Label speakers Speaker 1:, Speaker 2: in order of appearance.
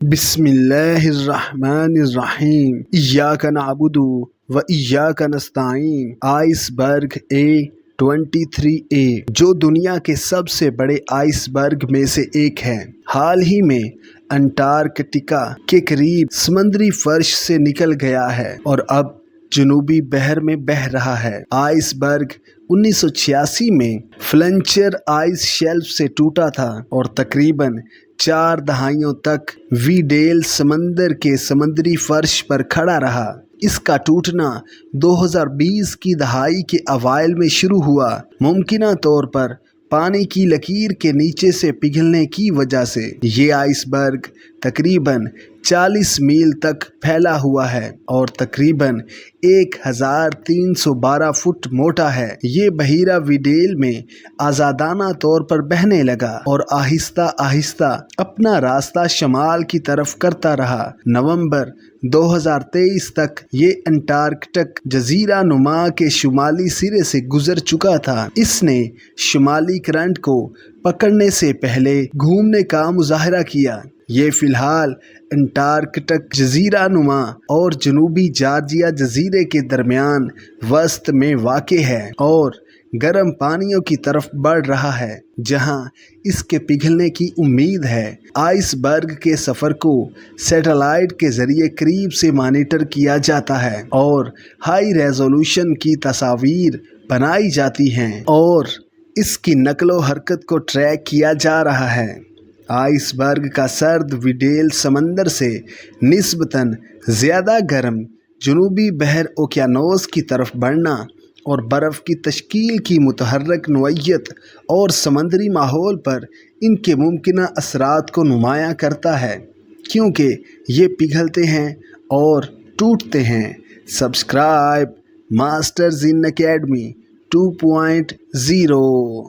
Speaker 1: بسم اللہ الرحمن الرحیم ایاک نعبد و ایاک نستعین۔ آئس برگ A23A جو دنیا کے سب سے بڑے آئس برگ میں سے ایک ہے، حال ہی میں انٹارکٹیکا کے قریب سمندری فرش سے نکل گیا ہے اور اب جنوبی بحر میں بہہ رہا ہے۔ آئس برگ 1986 میں فلنچر آئس شیلف سے ٹوٹا تھا اور تقریباً 4 دہائیوں تک ویڈیل سمندر کے سمندری فرش پر کھڑا رہا۔ اس کا ٹوٹنا 2020 کی دہائی کے اوائل میں شروع ہوا، ممکنہ طور پر پانی کی لکیر کے نیچے سے پگھلنے کی وجہ سے۔ یہ آئس برگ تقریباً 40 میل تک پھیلا ہوا ہے اور تقریباً 1312 فٹ موٹا ہے۔ یہ بحیرہ ویڈیل میں آزادانہ طور پر بہنے لگا اور آہستہ آہستہ اپنا راستہ شمال کی طرف کرتا رہا۔ نومبر 2023 تک یہ انٹارکٹک جزیرہ نما کے شمالی سرے سے گزر چکا تھا۔ اس نے شمالی کرنٹ کو پکڑنے سے پہلے گھومنے کا مظاہرہ کیا۔ یہ فی الحال انٹارکٹک جزیرہ نما اور جنوبی جارجیا جزیرے کے درمیان وسط میں واقع ہے اور گرم پانیوں کی طرف بڑھ رہا ہے، جہاں اس کے پگھلنے کی امید ہے۔ آئس برگ کے سفر کو سیٹلائٹ کے ذریعے قریب سے مانیٹر کیا جاتا ہے اور ہائی ریزولوشن کی تصاویر بنائی جاتی ہیں اور اس کی نقل و حرکت کو ٹریک کیا جا رہا ہے۔ آئس برگ کا سرد ویڈیل سمندر سے نسبتاً زیادہ گرم جنوبی بحر اوقیانوس کی طرف بڑھنا اور برف کی تشکیل کی متحرک نوعیت اور سمندری ماحول پر ان کے ممکنہ اثرات کو نمایاں کرتا ہے، کیونکہ یہ پگھلتے ہیں اور ٹوٹتے ہیں۔ Subscribe masters in academy 2.0